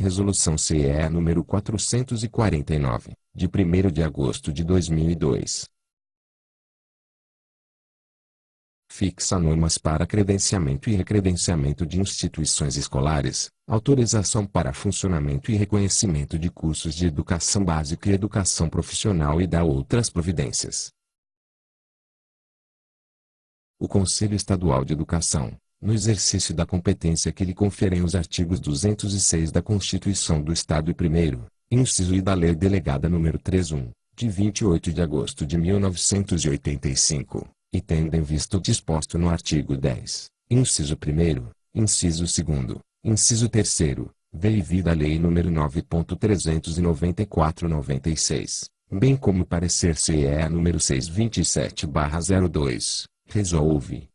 Resolução CE número 449, de 1º de agosto de 2002. Fixa normas para credenciamento e recredenciamento de instituições escolares, autorização para funcionamento e reconhecimento de cursos de educação básica e educação profissional e dá outras providências. O Conselho Estadual de Educação, no exercício da competência que lhe conferem os artigos 206 da Constituição do Estado e 1º, inciso I da Lei Delegada nº 31, de 28 de agosto de 1985, e tendo em vista o disposto no artigo 10, inciso 1º, inciso 2º, inciso 3º, v e v da Lei nº 9.394/96, bem como parecer CE número 627/02, resolve.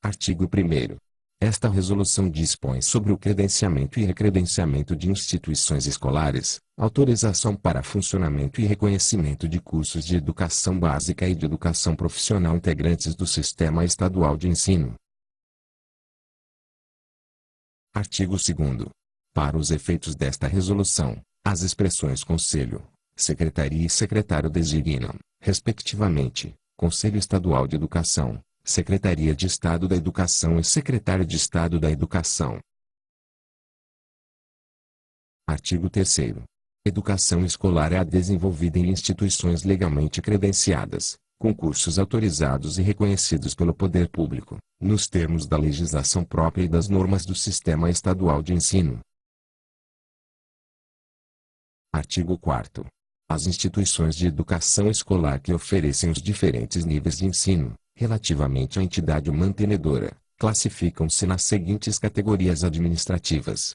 Artigo 1º. Esta resolução dispõe sobre o credenciamento e recredenciamento de instituições escolares, autorização para funcionamento e reconhecimento de cursos de educação básica e de educação profissional integrantes do Sistema Estadual de Ensino. Artigo 2º. Para os efeitos desta resolução, as expressões Conselho, Secretaria e Secretário designam, respectivamente, Conselho Estadual de Educação, Secretaria de Estado da Educação e Secretário de Estado da Educação. Artigo 3º. Educação escolar é a desenvolvida em instituições legalmente credenciadas, com cursos autorizados e reconhecidos pelo poder público, nos termos da legislação própria e das normas do Sistema Estadual de Ensino. Artigo 4º. As instituições de educação escolar que oferecem os diferentes níveis de ensino, relativamente à entidade mantenedora, classificam-se nas seguintes categorias administrativas.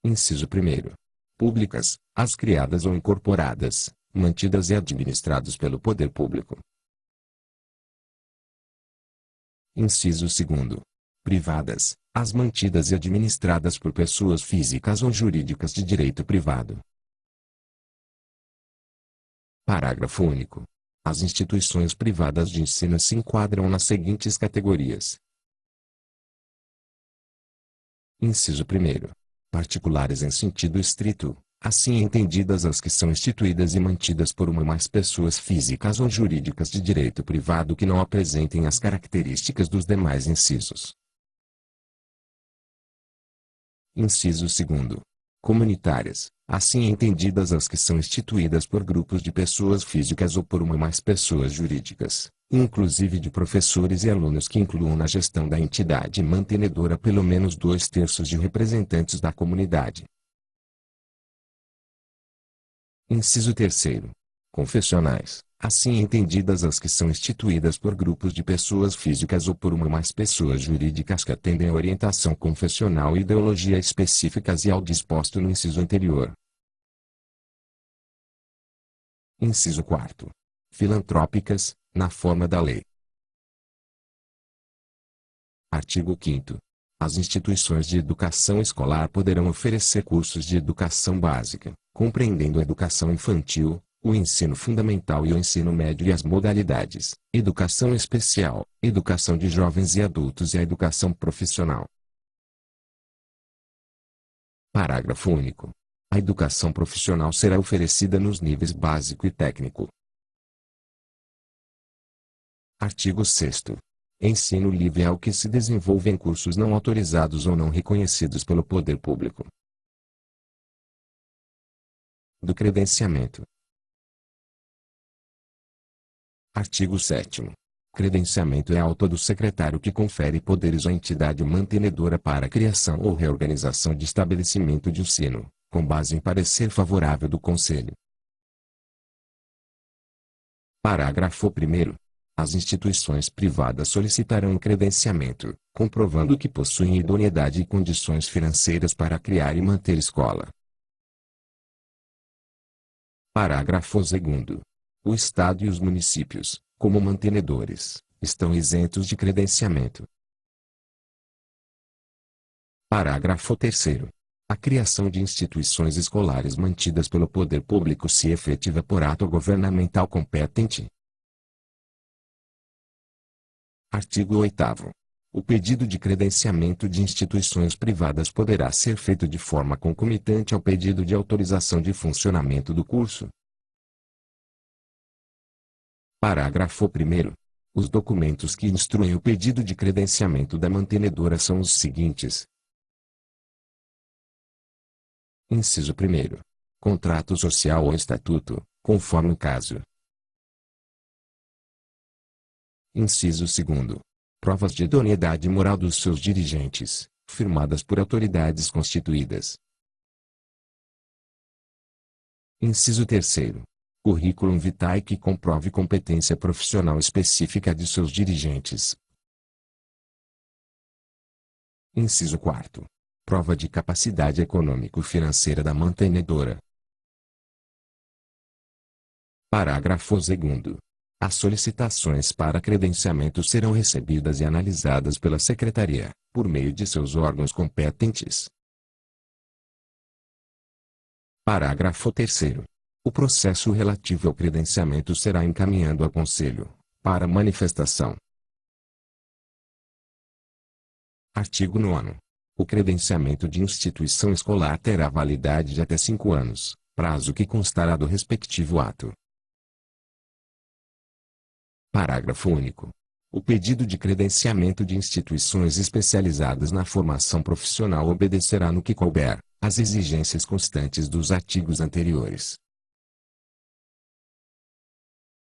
Inciso 1º. Públicas, as criadas ou incorporadas, mantidas e administradas pelo poder público. Inciso 2º. Privadas, as mantidas e administradas por pessoas físicas ou jurídicas de direito privado. Parágrafo único. As instituições privadas de ensino se enquadram nas seguintes categorias. Inciso 1º. Particulares em sentido estrito, assim entendidas as que são instituídas e mantidas por uma ou mais pessoas físicas ou jurídicas de direito privado que não apresentem as características dos demais incisos. Inciso 2º. Comunitárias, assim entendidas as que são instituídas por grupos de pessoas físicas ou por uma ou mais pessoas jurídicas, inclusive de professores e alunos que incluam na gestão da entidade mantenedora pelo menos 2/3 de representantes da comunidade. Inciso 3º. Confessionais, assim entendidas as que são instituídas por grupos de pessoas físicas ou por uma ou mais pessoas jurídicas que atendem a orientação confessional e ideologia específicas e ao disposto no inciso anterior. Inciso 4º. Filantrópicas, na forma da lei. Artigo 5º. As instituições de educação escolar poderão oferecer cursos de educação básica, compreendendo a educação infantil, o ensino fundamental e o ensino médio e as modalidades, educação especial, educação de jovens e adultos e a educação profissional. Parágrafo único. A educação profissional será oferecida nos níveis básico e técnico. Artigo 6º. Ensino livre é o que se desenvolve em cursos não autorizados ou não reconhecidos pelo poder público. Do credenciamento. Artigo 7º. Credenciamento é auto do secretário que confere poderes à entidade mantenedora para a criação ou reorganização de estabelecimento de ensino, com base em parecer favorável do Conselho. Parágrafo 1º. As instituições privadas solicitarão o credenciamento, comprovando que possuem idoneidade e condições financeiras para criar e manter escola. Parágrafo 2º. O Estado e os municípios, como mantenedores, estão isentos de credenciamento. Parágrafo 3º. A criação de instituições escolares mantidas pelo poder público se efetiva por ato governamental competente. Artigo 8º. O pedido de credenciamento de instituições privadas poderá ser feito de forma concomitante ao pedido de autorização de funcionamento do curso. Parágrafo 1º. Os documentos que instruem o pedido de credenciamento da mantenedora são os seguintes. Inciso 1º. Contrato social ou estatuto, conforme o caso. Inciso 2º. Provas de idoneidade moral dos seus dirigentes, firmadas por autoridades constituídas. Inciso 3º. Currículum vitae que comprove competência profissional específica de seus dirigentes. Inciso 4º. Prova de capacidade econômico-financeira da mantenedora. Parágrafo 2º. As solicitações para credenciamento serão recebidas e analisadas pela Secretaria, por meio de seus órgãos competentes. Parágrafo 3º. O processo relativo ao credenciamento será encaminhado ao Conselho, para manifestação. Artigo 9º. O credenciamento de instituição escolar terá validade de até 5 anos, prazo que constará do respectivo ato. Parágrafo único. O pedido de credenciamento de instituições especializadas na formação profissional obedecerá no que couber, às exigências constantes dos artigos anteriores.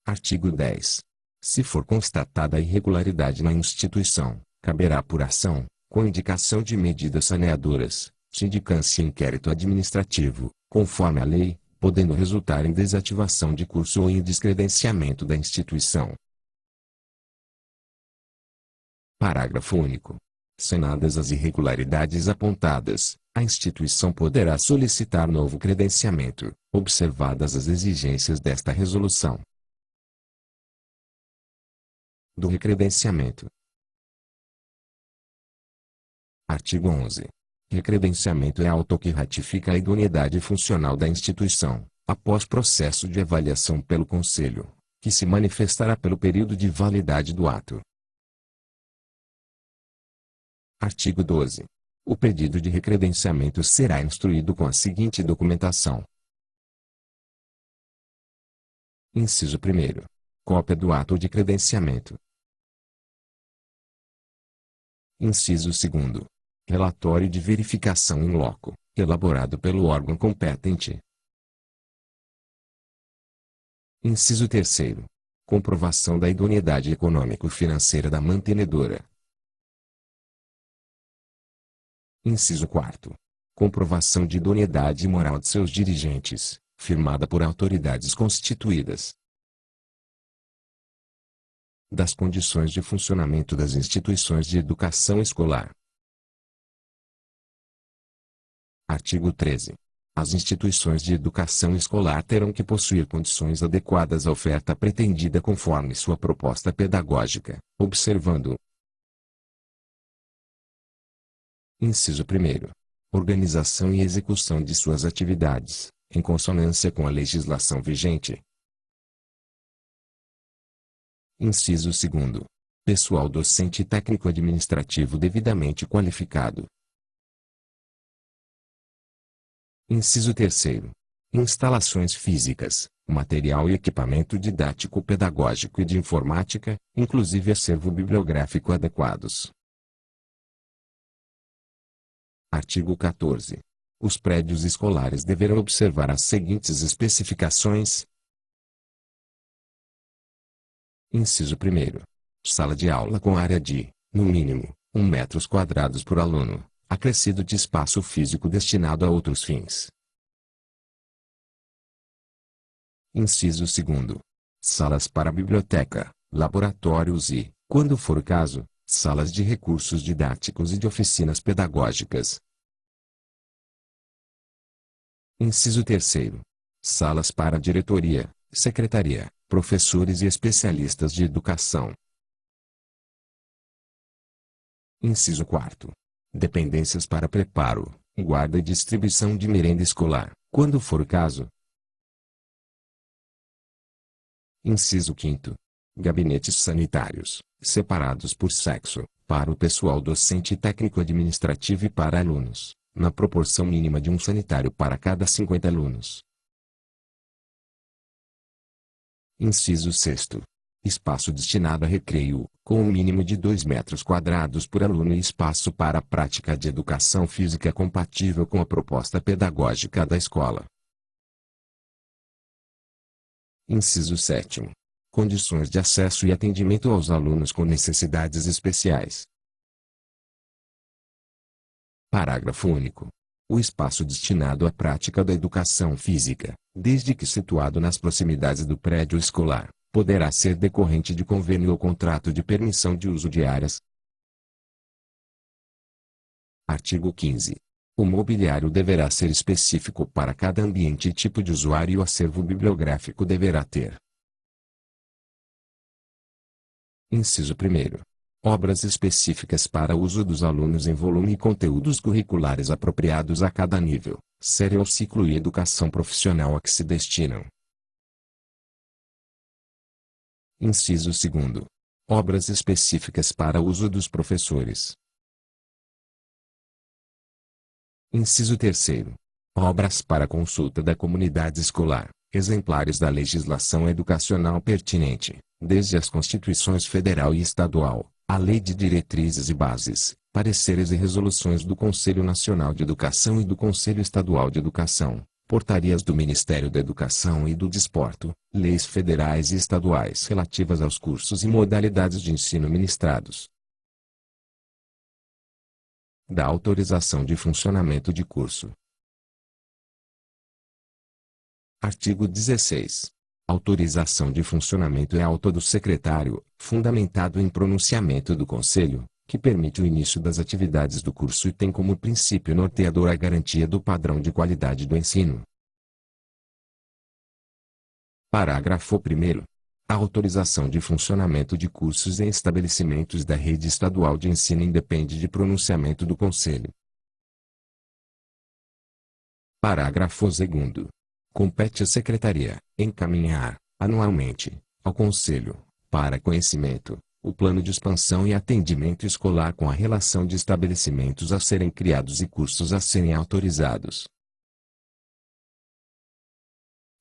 Artigo 10. Se for constatada irregularidade na instituição, caberá apuração, com indicação de medidas saneadoras, sindicância e inquérito administrativo, conforme a lei, podendo resultar em desativação de curso ou em descredenciamento da instituição. Parágrafo único. Sanadas as irregularidades apontadas, a instituição poderá solicitar novo credenciamento, observadas as exigências desta resolução. Do recredenciamento. Artigo 11. Recredenciamento é auto que ratifica a idoneidade funcional da instituição, após processo de avaliação pelo Conselho, que se manifestará pelo período de validade do ato. Artigo 12. O pedido de recredenciamento será instruído com a seguinte documentação. Inciso 1º. Cópia do ato de credenciamento. Inciso 2º. Relatório de verificação in loco, elaborado pelo órgão competente. Inciso 3º. Comprovação da idoneidade econômico-financeira da mantenedora. Inciso 4º. Comprovação de idoneidade moral de seus dirigentes, firmada por autoridades constituídas. Das condições de funcionamento das instituições de educação escolar. Artigo 13. As instituições de educação escolar terão que possuir condições adequadas à oferta pretendida conforme sua proposta pedagógica, observando: Inciso 1º. Organização e execução de suas atividades, em consonância com a legislação vigente. Inciso 2º. Pessoal docente e técnico-administrativo devidamente qualificado. Inciso 3º. Instalações físicas, material e equipamento didático-pedagógico e de informática, inclusive acervo bibliográfico adequados. Artigo 14. Os prédios escolares deverão observar as seguintes especificações. Inciso 1º. Sala de aula com área de, no mínimo, 1 metros quadrados por aluno, acrescido de espaço físico destinado a outros fins. Inciso 2º. Salas para biblioteca, laboratórios e, quando for o caso, salas de recursos didáticos e de oficinas pedagógicas. Inciso 3º. Salas para diretoria, secretaria, professores e especialistas de educação. Inciso 4º. Dependências para preparo, guarda e distribuição de merenda escolar, quando for o caso. Inciso 5º. Gabinetes sanitários, separados por sexo, para o pessoal docente e técnico-administrativo e para alunos, na proporção mínima de um sanitário para cada 50 alunos. Inciso 6º. Espaço destinado a recreio, com um mínimo de 2 metros quadrados por aluno e espaço para a prática de educação física compatível com a proposta pedagógica da escola. Inciso 7º. Condições de acesso e atendimento aos alunos com necessidades especiais. Parágrafo único. O espaço destinado à prática da educação física, desde que situado nas proximidades do prédio escolar, poderá ser decorrente de convênio ou contrato de permissão de uso de áreas. Artigo 15. O mobiliário deverá ser específico para cada ambiente e tipo de usuário e o acervo bibliográfico deverá ter. Inciso 1º. Obras específicas para uso dos alunos em volume e conteúdos curriculares apropriados a cada nível, série ou ciclo e educação profissional a que se destinam. Inciso 2º. Obras específicas para uso dos professores. Inciso 3º. Obras para consulta da comunidade escolar, exemplares da legislação educacional pertinente, desde as Constituições Federal e Estadual, a Lei de Diretrizes e Bases, pareceres e resoluções do Conselho Nacional de Educação e do Conselho Estadual de Educação, portarias do Ministério da Educação e do Desporto, leis federais e estaduais relativas aos cursos e modalidades de ensino ministrados. Da autorização de funcionamento de curso. Artigo 16. Autorização de funcionamento é auto do secretário, fundamentado em pronunciamento do Conselho, que permite o início das atividades do curso e tem como princípio norteador a garantia do padrão de qualidade do ensino. Parágrafo 1º. A autorização de funcionamento de cursos em estabelecimentos da rede estadual de ensino independe de pronunciamento do Conselho. Parágrafo 2º. Compete à Secretaria encaminhar, anualmente, ao Conselho, para conhecimento, o plano de expansão e atendimento escolar com a relação de estabelecimentos a serem criados e cursos a serem autorizados.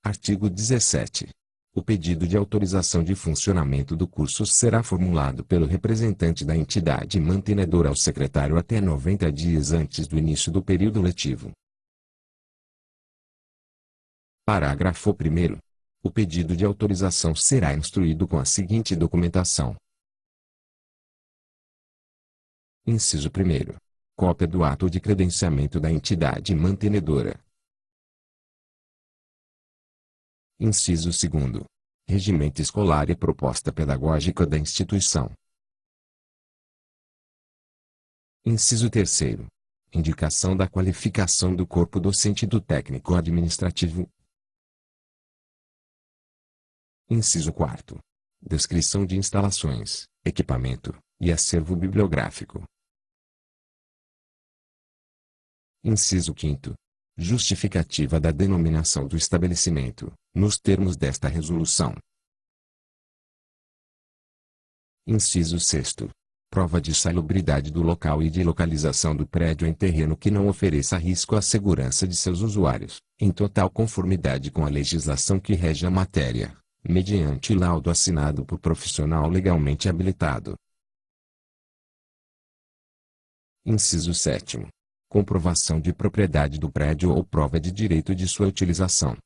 Artigo 17. O pedido de autorização de funcionamento do curso será formulado pelo representante da entidade mantenedora ao secretário até 90 dias antes do início do período letivo. Parágrafo 1º. O pedido de autorização será instruído com a seguinte documentação. Inciso 1º. Cópia do ato de credenciamento da entidade mantenedora. Inciso 2º. Regimento escolar e proposta pedagógica da instituição. Inciso 3º. Indicação da qualificação do corpo docente e do técnico administrativo. Inciso 4º. Descrição de instalações, equipamento e acervo bibliográfico. Inciso 5º. Justificativa da denominação do estabelecimento, nos termos desta resolução. Inciso 6º. Prova de salubridade do local e de localização do prédio em terreno que não ofereça risco à segurança de seus usuários, em total conformidade com a legislação que rege a matéria, mediante laudo assinado por profissional legalmente habilitado. Inciso 7º. Comprovação de propriedade do prédio ou prova de direito de sua utilização.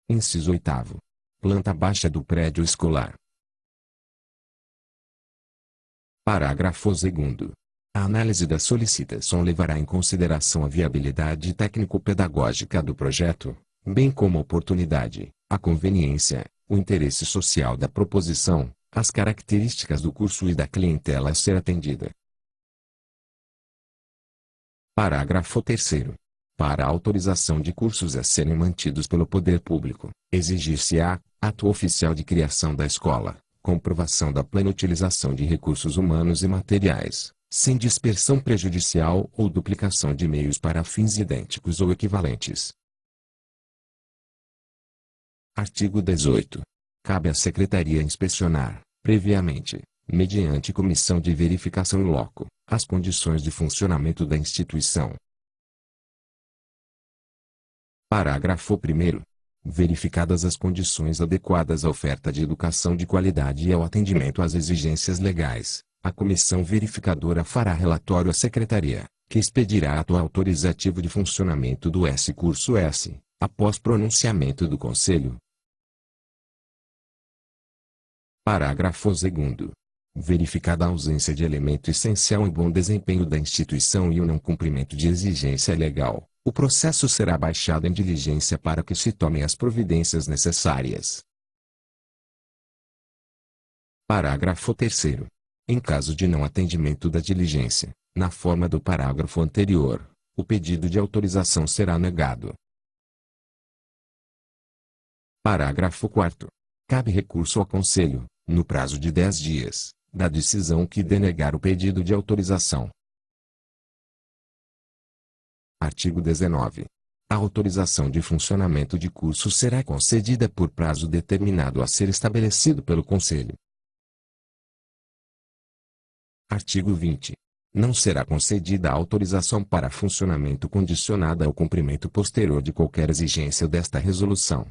Inciso 8º. Planta baixa do prédio escolar. Parágrafo 2º. A análise da solicitação levará em consideração a viabilidade técnico-pedagógica do projeto, bem como a oportunidade, a conveniência, o interesse social da proposição, as características do curso e da clientela a ser atendida. Parágrafo 3º. Para a autorização de cursos a serem mantidos pelo poder público, exigir-se-á, ato oficial de criação da escola, comprovação da plena utilização de recursos humanos e materiais, sem dispersão prejudicial ou duplicação de meios para fins idênticos ou equivalentes. Artigo 18. Cabe à Secretaria inspecionar, previamente, mediante comissão de verificação in loco, as condições de funcionamento da instituição. Parágrafo 1º. Verificadas as condições adequadas à oferta de educação de qualidade e ao atendimento às exigências legais, a comissão verificadora fará relatório à Secretaria, que expedirá ato autorizativo de funcionamento do curso S, após pronunciamento do Conselho. Parágrafo 2º. Verificada a ausência de elemento essencial em bom desempenho da instituição e o não cumprimento de exigência legal, o processo será baixado em diligência para que se tomem as providências necessárias. Parágrafo 3º. Em caso de não atendimento da diligência, na forma do parágrafo anterior, o pedido de autorização será negado. Parágrafo 4º. Cabe recurso ao Conselho, no prazo de 10 dias, da decisão que denegar o pedido de autorização. Artigo 19. A autorização de funcionamento de curso será concedida por prazo determinado a ser estabelecido pelo Conselho. Artigo 20. Não será concedida a autorização para funcionamento condicionada ao cumprimento posterior de qualquer exigência desta resolução.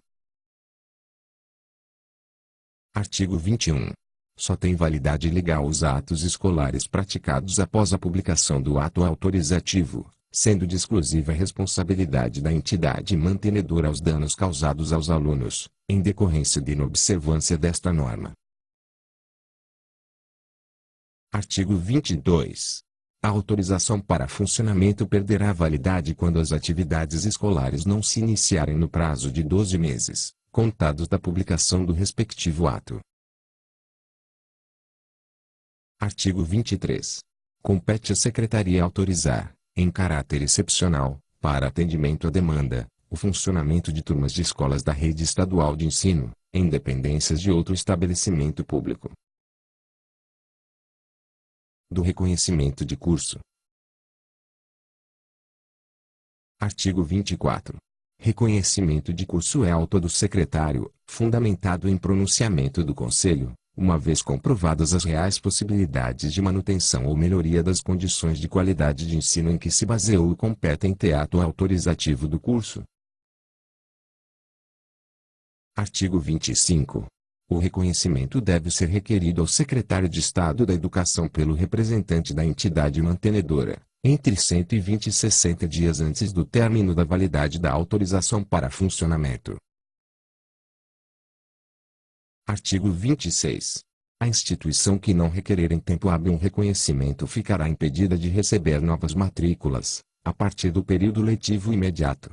Artigo 21. Só tem validade legal os atos escolares praticados após a publicação do ato autorizativo, sendo de exclusiva responsabilidade da entidade mantenedora os danos causados aos alunos, em decorrência de inobservância desta norma. Artigo 22. A autorização para funcionamento perderá validade quando as atividades escolares não se iniciarem no prazo de 12 meses, contados da publicação do respectivo ato. Artigo 23. Compete à Secretaria autorizar, em caráter excepcional, para atendimento à demanda, o funcionamento de turmas de escolas da rede estadual de ensino, em dependências de outro estabelecimento público. Do reconhecimento de curso. Artigo 24. Reconhecimento de curso é auto do secretário, fundamentado em pronunciamento do Conselho, uma vez comprovadas as reais possibilidades de manutenção ou melhoria das condições de qualidade de ensino em que se baseou o competente ato autorizativo do curso. Artigo 25. O reconhecimento deve ser requerido ao secretário de Estado da Educação pelo representante da entidade mantenedora, entre 120 e 60 dias antes do término da validade da autorização para funcionamento. Artigo 26. A instituição que não requerer em tempo hábil um reconhecimento ficará impedida de receber novas matrículas, a partir do período letivo imediato.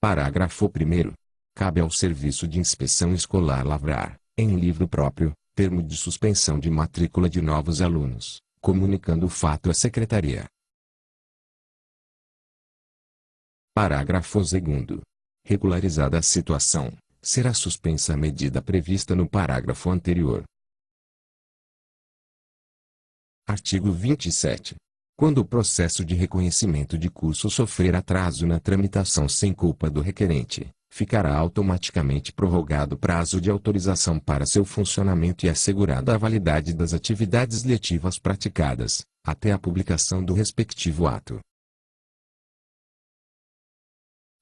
Parágrafo 1º. Cabe ao Serviço de Inspeção Escolar lavrar, em livro próprio, termo de suspensão de matrícula de novos alunos, comunicando o fato à Secretaria. Parágrafo 2º. Regularizada a situação, será suspensa a medida prevista no parágrafo anterior. Artigo 27. Quando o processo de reconhecimento de curso sofrer atraso na tramitação sem culpa do requerente, ficará automaticamente prorrogado o prazo de autorização para seu funcionamento e assegurada a validade das atividades letivas praticadas, até a publicação do respectivo ato.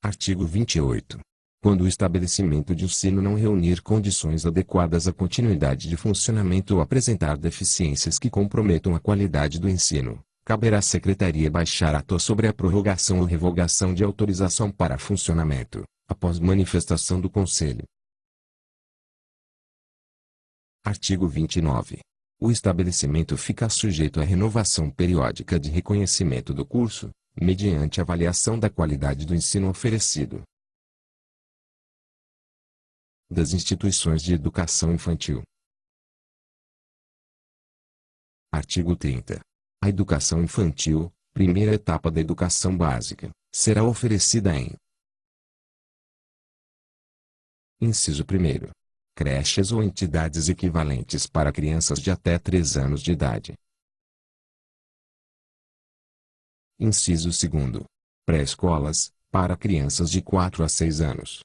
Artigo 28. Quando o estabelecimento de ensino não reunir condições adequadas à continuidade de funcionamento ou apresentar deficiências que comprometam a qualidade do ensino, caberá à Secretaria baixar ato sobre a prorrogação ou revogação de autorização para funcionamento, após manifestação do Conselho. Artigo 29. O estabelecimento fica sujeito à renovação periódica de reconhecimento do curso, mediante avaliação da qualidade do ensino oferecido. Das instituições de educação infantil. Artigo 30. A educação infantil, primeira etapa da educação básica, será oferecida em: Inciso 1º. Creches ou entidades equivalentes para crianças de até 3 anos de idade. Inciso 2º. Pré-escolas, para crianças de 4 a 6 anos.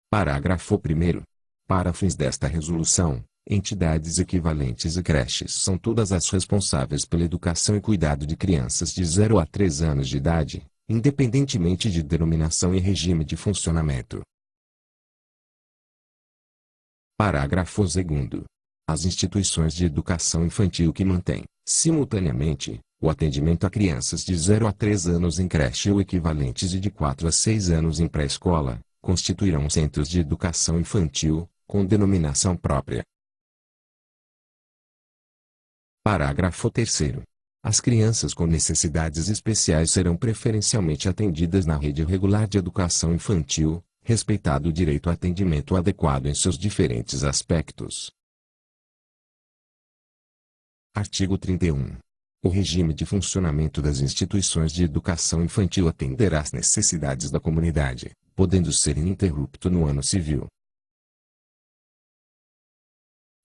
Parágrafo 1º. Para fins desta resolução, entidades equivalentes e creches são todas as responsáveis pela educação e cuidado de crianças de 0 a 3 anos de idade, independentemente de denominação e regime de funcionamento. Parágrafo 2º. As instituições de educação infantil que mantêm, simultaneamente, o atendimento a crianças de 0 a 3 anos em creche ou equivalentes e de 4 a 6 anos em pré-escola, constituirão centros de educação infantil, com denominação própria. Parágrafo 3º. As crianças com necessidades especiais serão preferencialmente atendidas na rede regular de educação infantil, respeitado o direito a atendimento adequado em seus diferentes aspectos. Artigo 31. O regime de funcionamento das instituições de educação infantil atenderá às necessidades da comunidade, podendo ser ininterrupto no ano civil.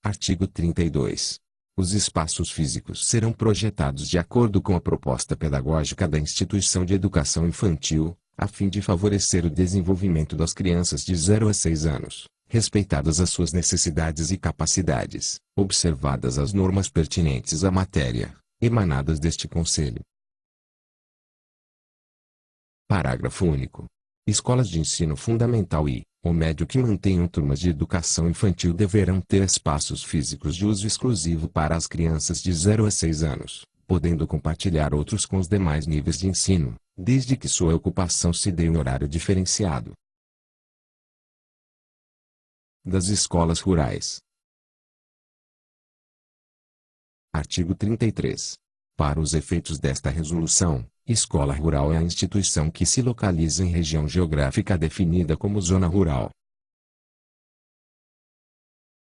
Artigo 32. Os espaços físicos serão projetados de acordo com a proposta pedagógica da instituição de educação infantil, a fim de favorecer o desenvolvimento das crianças de 0 a 6 anos, respeitadas as suas necessidades e capacidades, observadas as normas pertinentes à matéria, emanadas deste Conselho. Parágrafo único. Escolas de ensino fundamental e, ou médio que mantenham turmas de educação infantil deverão ter espaços físicos de uso exclusivo para as crianças de 0 a 6 anos, podendo compartilhar outros com os demais níveis de ensino, desde que sua ocupação se dê em horário diferenciado. Das escolas rurais. Artigo 33. Para os efeitos desta resolução, escola rural é a instituição que se localiza em região geográfica definida como zona rural.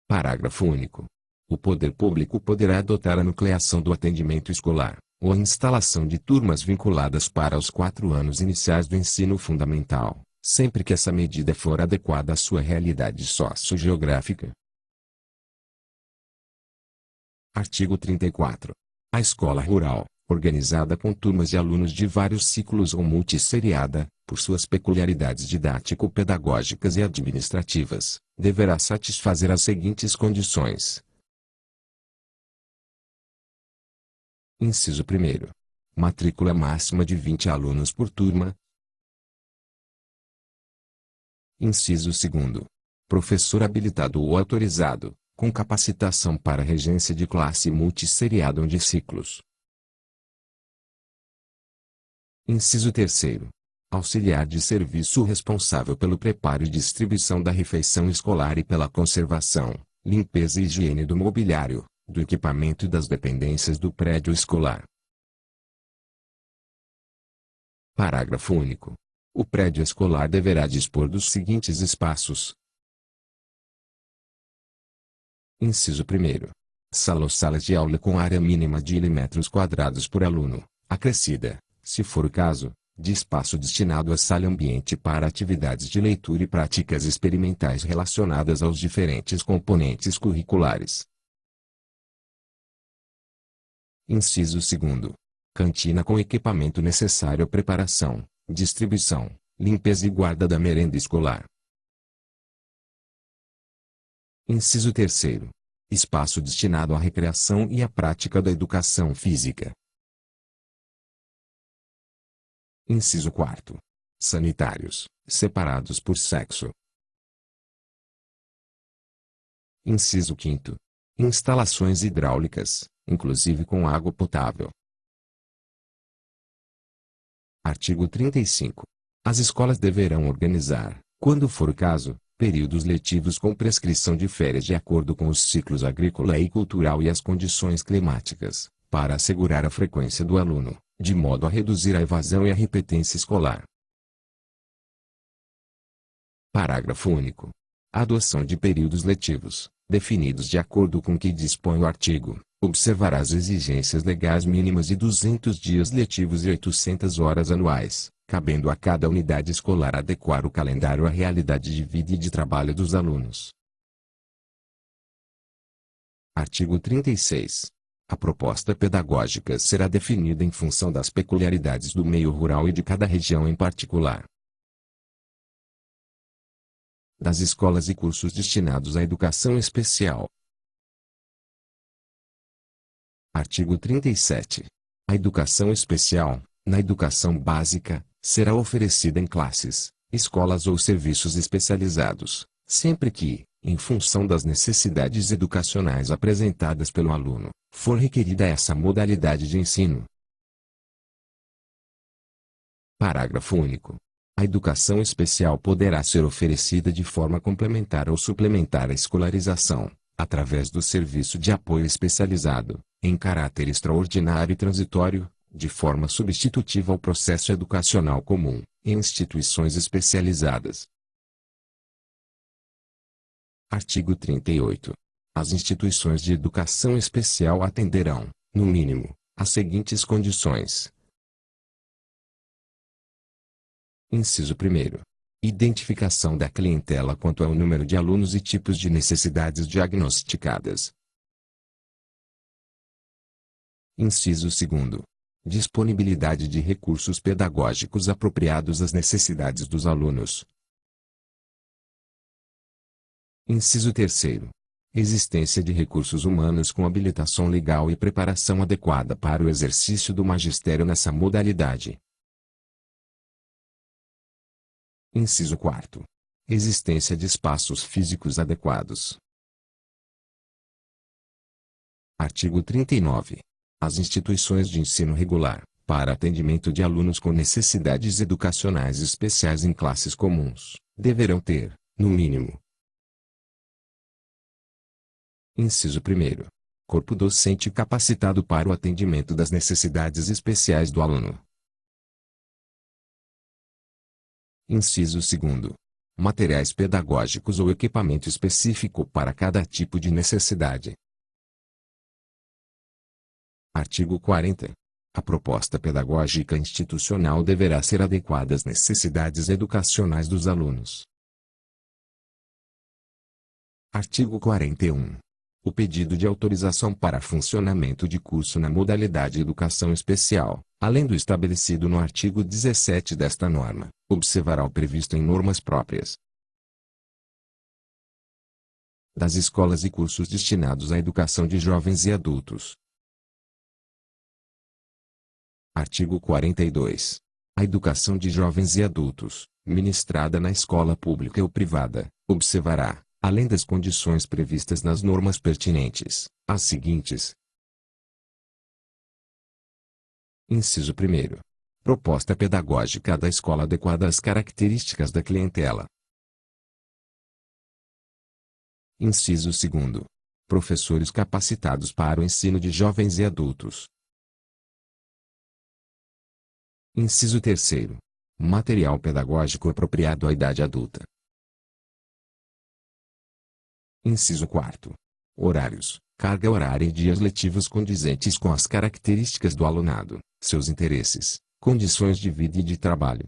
Parágrafo único. O poder público poderá adotar a nucleação do atendimento escolar, ou a instalação de turmas vinculadas para os 4 anos iniciais do ensino fundamental, sempre que essa medida for adequada à sua realidade sociogeográfica. Artigo 34. A escola rural, organizada com turmas de alunos de vários ciclos ou multisseriada, por suas peculiaridades didático-pedagógicas e administrativas, deverá satisfazer as seguintes condições. Inciso 1º. Matrícula máxima de 20 alunos por turma. Inciso 2º. Professor habilitado ou autorizado, com capacitação para regência de classe multisseriada ou de ciclos. Inciso 3º. Auxiliar de serviço responsável pelo preparo e distribuição da refeição escolar e pela conservação, limpeza e higiene do mobiliário, do equipamento e das dependências do prédio escolar. Parágrafo único. O prédio escolar deverá dispor dos seguintes espaços. Inciso 1º. Sala ou salas de aula com área mínima de m² por aluno, acrescida, se for o caso, de espaço destinado a sala ambiente para atividades de leitura e práticas experimentais relacionadas aos diferentes componentes curriculares. Inciso 2º. Cantina com equipamento necessário à preparação, distribuição, limpeza e guarda da merenda escolar. Inciso 3º. Espaço destinado à recreação e à prática da educação física. Inciso 4º. Sanitários, separados por sexo. Inciso 5º. Instalações hidráulicas, inclusive com água potável. Artigo 35. As escolas deverão organizar, quando for o caso, períodos letivos com prescrição de férias de acordo com os ciclos agrícola e cultural e as condições climáticas, para assegurar a frequência do aluno, de modo a reduzir a evasão e a repetência escolar. Parágrafo único. A adoção de períodos letivos, definidos de acordo com o que dispõe o artigo, observará as exigências legais mínimas de 200 dias letivos e 800 horas anuais, cabendo a cada unidade escolar adequar o calendário à realidade de vida e de trabalho dos alunos. Artigo 36. A proposta pedagógica será definida em função das peculiaridades do meio rural e de cada região em particular. das escolas e cursos destinados à educação especial. Artigo 37. A educação especial, na educação básica, será oferecida em classes, escolas ou serviços especializados, sempre que, em função das necessidades educacionais apresentadas pelo aluno, for requerida essa modalidade de ensino. Parágrafo único. A educação especial poderá ser oferecida de forma complementar ou suplementar à escolarização, através do serviço de apoio especializado, em caráter extraordinário e transitório, de forma substitutiva ao processo educacional comum, em instituições especializadas. Artigo 38. As instituições de educação especial atenderão, no mínimo, às seguintes condições. Inciso 1º. Identificação da clientela quanto ao número de alunos e tipos de necessidades diagnosticadas. Inciso 2º. Disponibilidade de recursos pedagógicos apropriados às necessidades dos alunos. Inciso 3º. Existência de recursos humanos com habilitação legal e preparação adequada para o exercício do magistério nessa modalidade. Inciso 4º. Existência de espaços físicos adequados. Artigo 39. As instituições de ensino regular, para atendimento de alunos com necessidades educacionais especiais em classes comuns, deverão ter, no mínimo. Inciso 1º. Corpo docente capacitado para o atendimento das necessidades especiais do aluno. Inciso 2º. Materiais pedagógicos ou equipamento específico para cada tipo de necessidade. Artigo 40. A proposta pedagógica institucional deverá ser adequada às necessidades educacionais dos alunos. Artigo 41. O pedido de autorização para funcionamento de curso na modalidade Educação Especial, além do estabelecido no artigo 17 desta norma, observará o previsto em normas próprias das escolas e cursos destinados à educação de jovens e adultos. Artigo 42. A educação de jovens e adultos, ministrada na escola pública ou privada, observará, além das condições previstas nas normas pertinentes, as seguintes. Inciso 1º. Proposta pedagógica da escola adequada às características da clientela. Inciso 2º. Professores capacitados para o ensino de jovens e adultos. Inciso 3º. Material pedagógico apropriado à idade adulta. Inciso 4º. Horários, carga horária e dias letivos condizentes com as características do alunado, seus interesses, condições de vida e de trabalho.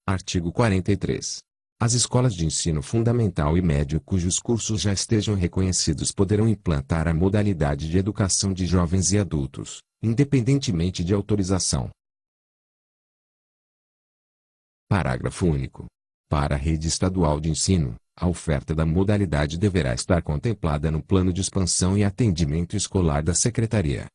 Artigo 43. As escolas de ensino fundamental e médio cujos cursos já estejam reconhecidos poderão implantar a modalidade de educação de jovens e adultos, independentemente de autorização. Parágrafo único. Para a rede estadual de ensino, a oferta da modalidade deverá estar contemplada no plano de expansão e atendimento escolar da Secretaria.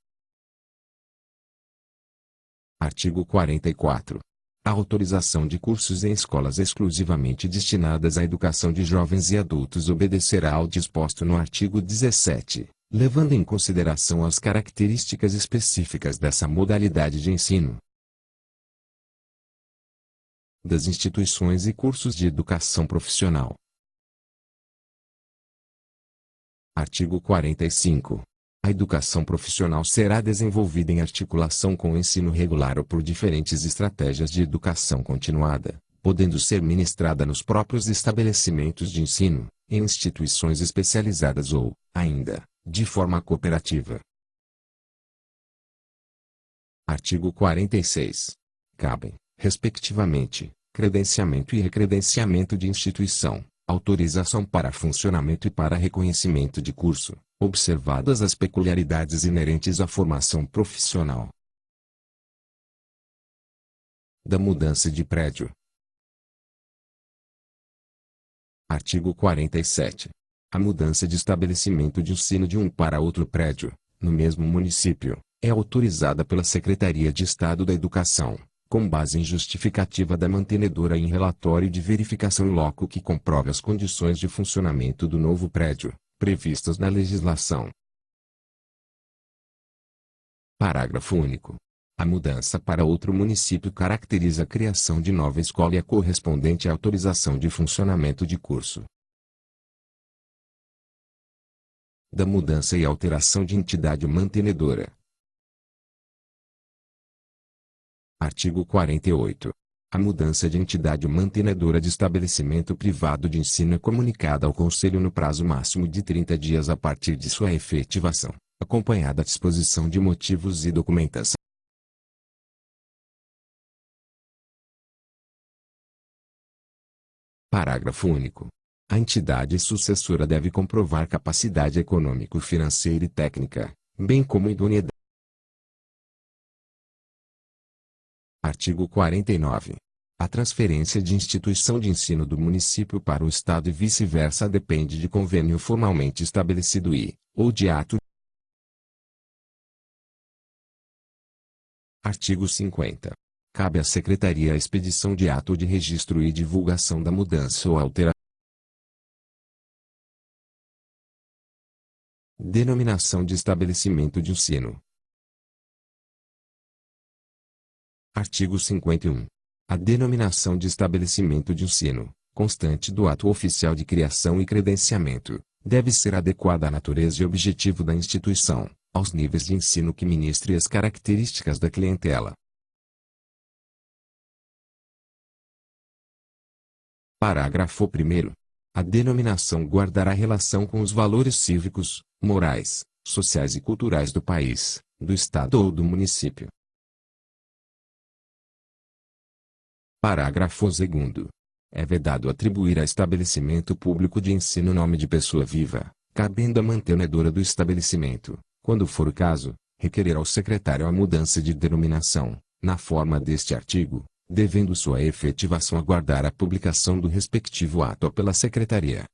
Artigo 44. A autorização de cursos em escolas exclusivamente destinadas à educação de jovens e adultos obedecerá ao disposto no artigo 17, levando em consideração as características específicas dessa modalidade de ensino. Das instituições e cursos de educação profissional. Artigo 45. A educação profissional será desenvolvida em articulação com o ensino regular ou por diferentes estratégias de educação continuada, podendo ser ministrada nos próprios estabelecimentos de ensino, em instituições especializadas ou, ainda, de forma cooperativa. Artigo 46. Cabem, respectivamente, credenciamento e recredenciamento de instituição, autorização para funcionamento e para reconhecimento de curso, observadas as peculiaridades inerentes à formação profissional. Da mudança de prédio. Artigo 47. A mudança de estabelecimento de ensino de um para outro prédio, no mesmo município, é autorizada pela Secretaria de Estado da Educação, com base em justificativa da mantenedora e em relatório de verificação in loco que comprove as condições de funcionamento do novo prédio, previstas na legislação. Parágrafo único. A mudança para outro município caracteriza a criação de nova escola e a correspondente autorização de funcionamento de curso. Da mudança e alteração de entidade mantenedora. Artigo 48. A mudança de entidade mantenedora de estabelecimento privado de ensino é comunicada ao Conselho no prazo máximo de 30 dias a partir de sua efetivação, acompanhada a disposição de motivos e documentação. Parágrafo único. A entidade sucessora deve comprovar capacidade econômico-financeira e técnica, bem como idoneidade. Artigo 49. A transferência de instituição de ensino do município para o Estado e vice-versa depende de convênio formalmente estabelecido ou de ato. Artigo 50. Cabe à Secretaria a expedição de ato de registro e divulgação da mudança ou alteração. Denominação de estabelecimento de ensino. Artigo 51. A denominação de estabelecimento de ensino, constante do ato oficial de criação e credenciamento, deve ser adequada à natureza e objetivo da instituição, aos níveis de ensino que ministre e às características da clientela. Parágrafo 1º. A denominação guardará relação com os valores cívicos, morais, sociais e culturais do país, do estado ou do município. Parágrafo 2º. É vedado atribuir a estabelecimento público de ensino nome de pessoa viva, cabendo à mantenedora do estabelecimento, quando for o caso, requerer ao secretário a mudança de denominação, na forma deste artigo, devendo sua efetivação aguardar a publicação do respectivo ato pela Secretaria.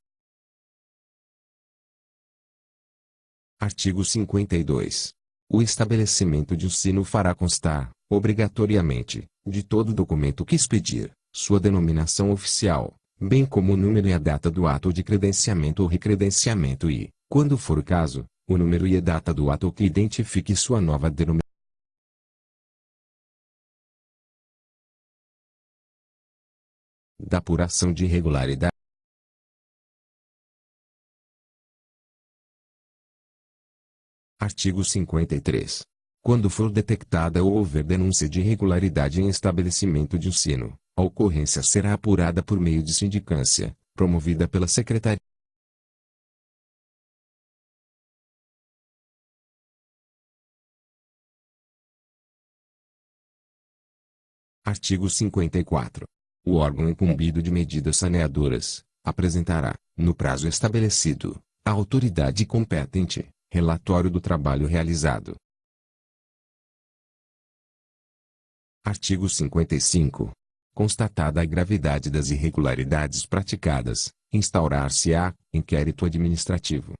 Artigo 52. O estabelecimento de ensino fará constar, obrigatoriamente, de todo documento que expedir, sua denominação oficial, bem como o número e a data do ato de credenciamento ou recredenciamento e, quando for o caso, o número e a data do ato que identifique sua nova denominação. Da apuração de irregularidade. Artigo 53. Quando for detectada ou houver denúncia de irregularidade em estabelecimento de ensino, a ocorrência será apurada por meio de sindicância, promovida pela Secretaria. Artigo 54. O órgão incumbido de medidas saneadoras apresentará, no prazo estabelecido, à autoridade competente, relatório do trabalho realizado. Artigo 55. Constatada a gravidade das irregularidades praticadas, instaurar-se-á inquérito administrativo.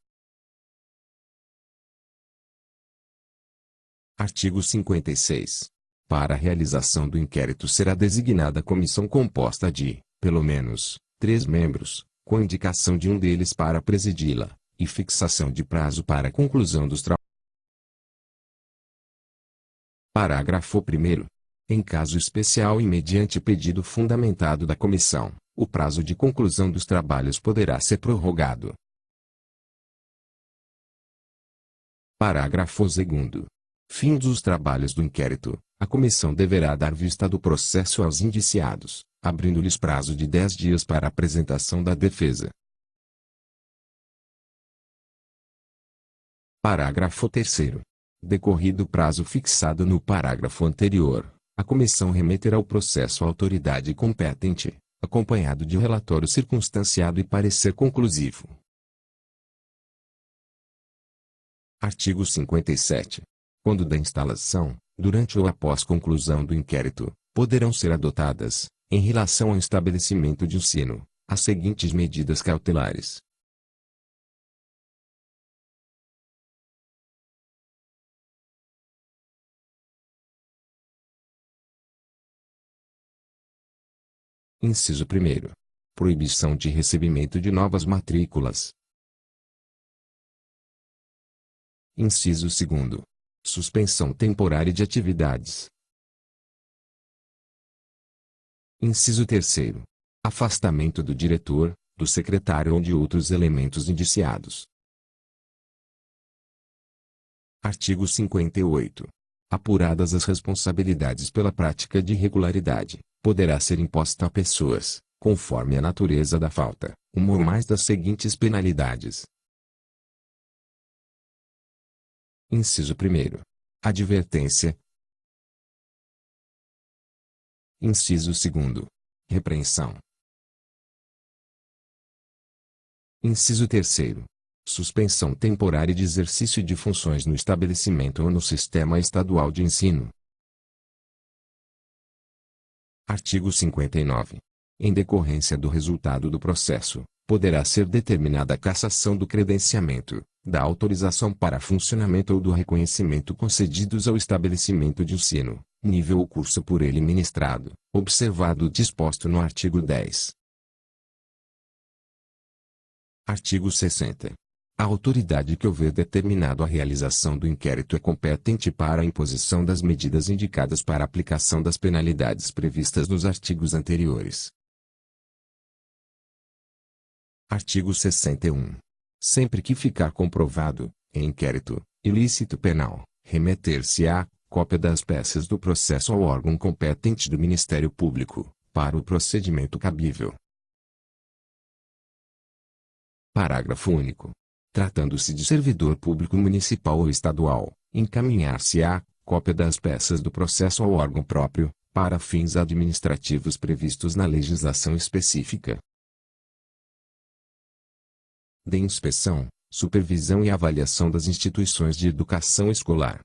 Artigo 56. Para a realização do inquérito será designada comissão composta de, pelo menos, 3 membros, com indicação de um deles para presidi-la, e fixação de prazo para a conclusão dos trabalhos. Parágrafo 1º. Em caso especial e mediante pedido fundamentado da comissão, o prazo de conclusão dos trabalhos poderá ser prorrogado. Parágrafo 2º. Fins os trabalhos do inquérito, a comissão deverá dar vista do processo aos indiciados, abrindo-lhes prazo de 10 dias para a apresentação da defesa. Parágrafo 3º. Decorrido o prazo fixado no parágrafo anterior, a comissão remeterá o processo à autoridade competente, acompanhado de relatório circunstanciado e parecer conclusivo. Artigo 57. Quando da instalação, durante ou após conclusão do inquérito, poderão ser adotadas, em relação ao estabelecimento de ensino, as seguintes medidas cautelares. Inciso 1º. Proibição de recebimento de novas matrículas. Inciso 2º. Suspensão temporária de atividades. Inciso 3º. Afastamento do diretor, do secretário ou de outros elementos indiciados. Artigo 58. Apuradas as responsabilidades pela prática de irregularidade, poderá ser imposta a pessoas, conforme a natureza da falta, uma ou mais das seguintes penalidades. Inciso 1º. Advertência. Inciso 2º. Repreensão. Inciso 3º. Suspensão temporária de exercício de funções no estabelecimento ou no sistema estadual de ensino. Artigo 59. Em decorrência do resultado do processo, poderá ser determinada a cassação do credenciamento, da autorização para funcionamento ou do reconhecimento concedidos ao estabelecimento de ensino, nível ou curso por ele ministrado, observado o disposto no artigo 10. Artigo 60. A autoridade que houver determinado a realização do inquérito é competente para a imposição das medidas indicadas para a aplicação das penalidades previstas nos artigos anteriores. Artigo 61. Sempre que ficar comprovado, em inquérito, ilícito penal, remeter-se-á cópia das peças do processo ao órgão competente do Ministério Público, para o procedimento cabível. Parágrafo único. Tratando-se de servidor público municipal ou estadual, encaminhar-se-á cópia das peças do processo ao órgão próprio, para fins administrativos previstos na legislação específica. De inspeção, supervisão e avaliação das instituições de educação escolar.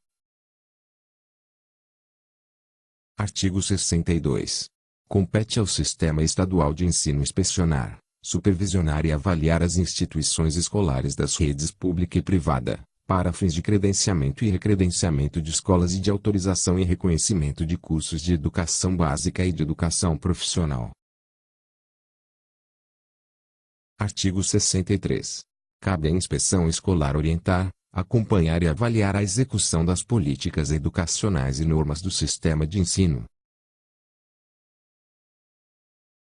Artigo 62. Compete ao Sistema Estadual de Ensino inspecionar, supervisionar e avaliar as instituições escolares das redes pública e privada, para fins de credenciamento e recredenciamento de escolas e de autorização e reconhecimento de cursos de educação básica e de educação profissional. Artigo 63. Cabe à inspeção escolar orientar, acompanhar e avaliar a execução das políticas educacionais e normas do sistema de ensino.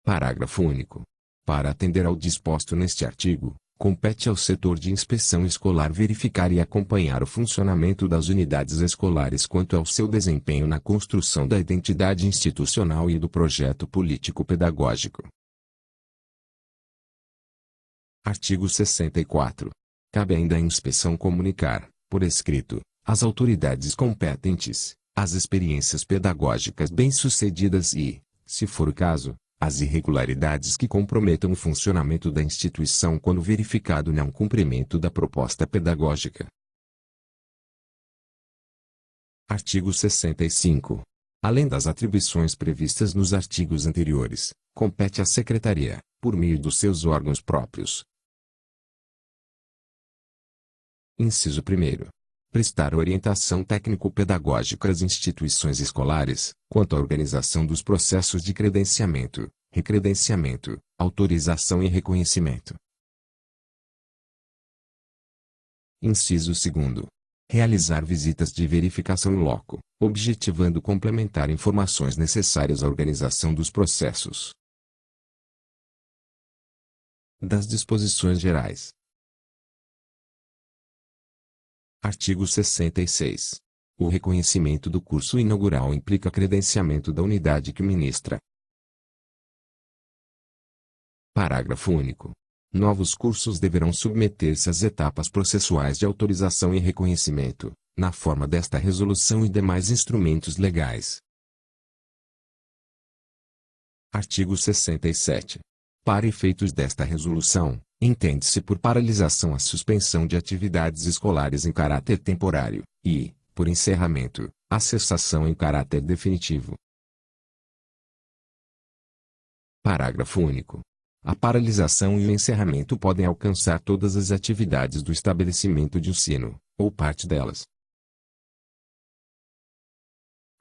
Parágrafo único. Para atender ao disposto neste artigo, compete ao setor de inspeção escolar verificar e acompanhar o funcionamento das unidades escolares quanto ao seu desempenho na construção da identidade institucional e do projeto político-pedagógico. Artigo 64. Cabe ainda à inspeção comunicar, por escrito, às autoridades competentes, as experiências pedagógicas bem-sucedidas e, se for o caso, as irregularidades que comprometam o funcionamento da instituição quando verificado não cumprimento da proposta pedagógica. Artigo 65. Além das atribuições previstas nos artigos anteriores, compete à Secretaria, por meio dos seus órgãos próprios. Inciso 1º. Prestar orientação técnico-pedagógica às instituições escolares, quanto à organização dos processos de credenciamento, recredenciamento, autorização e reconhecimento. Inciso 2º. Realizar visitas de verificação in loco, objetivando complementar informações necessárias à organização dos processos. Das disposições gerais. Artigo 66. O reconhecimento do curso inaugural implica credenciamento da unidade que ministra. Parágrafo único. Novos cursos deverão submeter-se às etapas processuais de autorização e reconhecimento, na forma desta resolução e demais instrumentos legais. Artigo 67. Para efeitos desta resolução, entende-se por paralisação a suspensão de atividades escolares em caráter temporário, e, por encerramento, a cessação em caráter definitivo. Parágrafo único. A paralisação e o encerramento podem alcançar todas as atividades do estabelecimento de ensino, ou parte delas.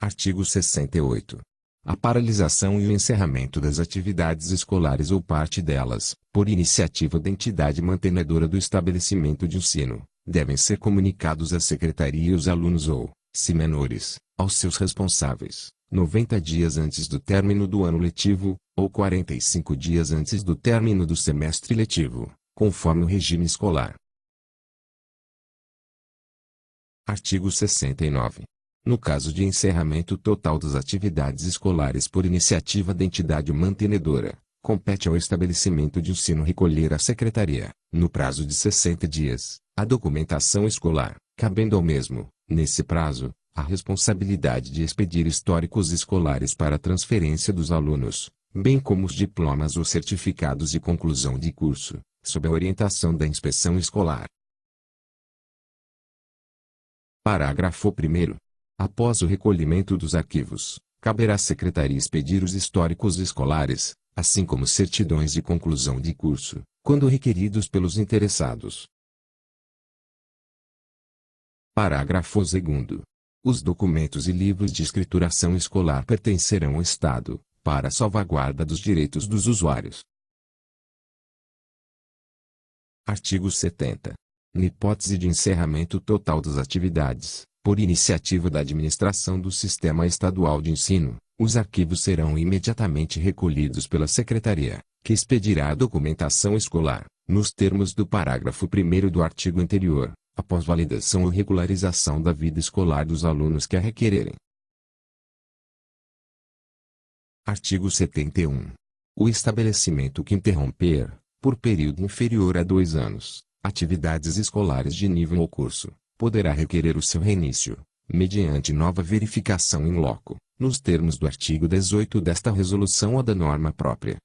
Artigo 68. A paralisação e o encerramento das atividades escolares ou parte delas, por iniciativa da entidade mantenedora do estabelecimento de ensino, devem ser comunicados à secretaria e aos alunos ou, se menores, aos seus responsáveis, 90 dias antes do término do ano letivo, ou 45 dias antes do término do semestre letivo, conforme o regime escolar. Artigo 69. No caso de encerramento total das atividades escolares por iniciativa da entidade mantenedora, compete ao estabelecimento de ensino recolher à secretaria, no prazo de 60 dias, a documentação escolar, cabendo ao mesmo, nesse prazo, a responsabilidade de expedir históricos escolares para transferência dos alunos, bem como os diplomas ou certificados de conclusão de curso, sob a orientação da inspeção escolar. Parágrafo 1º. Após o recolhimento dos arquivos, caberá à secretaria expedir os históricos escolares, assim como certidões de conclusão de curso, quando requeridos pelos interessados. Parágrafo 2º. Os documentos e livros de escrituração escolar pertencerão ao Estado, para a salvaguarda dos direitos dos usuários. Artigo 70. Na hipótese de encerramento total das atividades, por iniciativa da administração do Sistema Estadual de Ensino, os arquivos serão imediatamente recolhidos pela Secretaria, que expedirá a documentação escolar, nos termos do parágrafo 1º do artigo anterior, após validação ou regularização da vida escolar dos alunos que a requererem. Artigo 71. O estabelecimento que interromper, por período inferior a 2 anos, atividades escolares de nível ou curso, poderá requerer o seu reinício, mediante nova verificação in loco, nos termos do artigo 18 desta resolução ou da norma própria.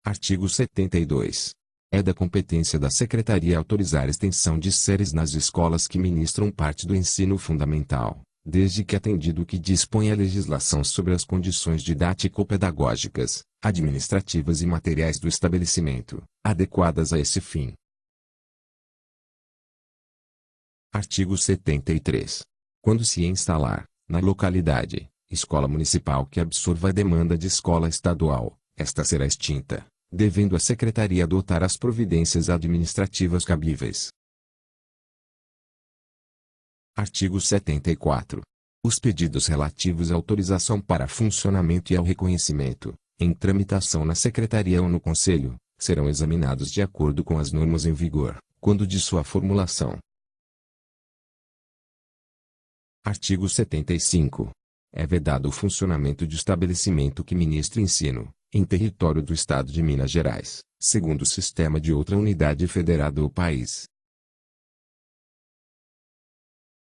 Artigo 72. É da competência da Secretaria autorizar extensão de séries nas escolas que ministram parte do ensino fundamental, desde que atendido o que dispõe a legislação sobre as condições didático-pedagógicas, administrativas e materiais do estabelecimento, adequadas a esse fim. Artigo 73. Quando se instalar, na localidade, escola municipal que absorva a demanda de escola estadual, esta será extinta, devendo a Secretaria adotar as providências administrativas cabíveis. Artigo 74. Os pedidos relativos à autorização para funcionamento e ao reconhecimento, em tramitação na Secretaria ou no Conselho, serão examinados de acordo com as normas em vigor, quando de sua formulação. Artigo 75. É vedado o funcionamento de estabelecimento que ministre ensino, em território do Estado de Minas Gerais, segundo o sistema de outra unidade federada ou país.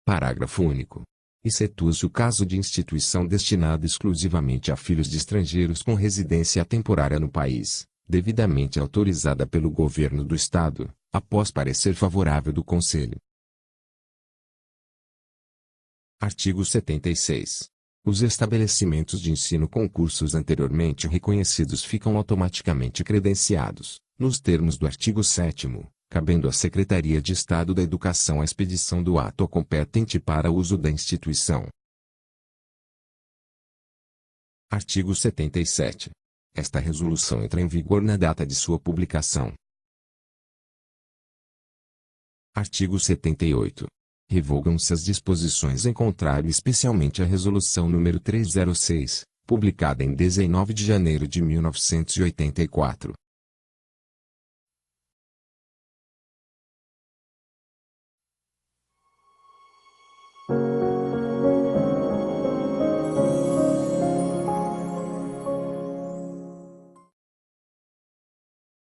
Parágrafo único. Excetua-se o caso de instituição destinada exclusivamente a filhos de estrangeiros com residência temporária no país, devidamente autorizada pelo Governo do Estado, após parecer favorável do Conselho. Artigo 76. Os estabelecimentos de ensino com cursos anteriormente reconhecidos ficam automaticamente credenciados, nos termos do artigo 7º, cabendo à Secretaria de Estado da Educação a expedição do ato competente para uso da instituição. Artigo 77. Esta resolução entra em vigor na data de sua publicação. Artigo 78. Revogam-se as disposições em contrário especialmente a Resolução nº 306, publicada em 19 de janeiro de 1984,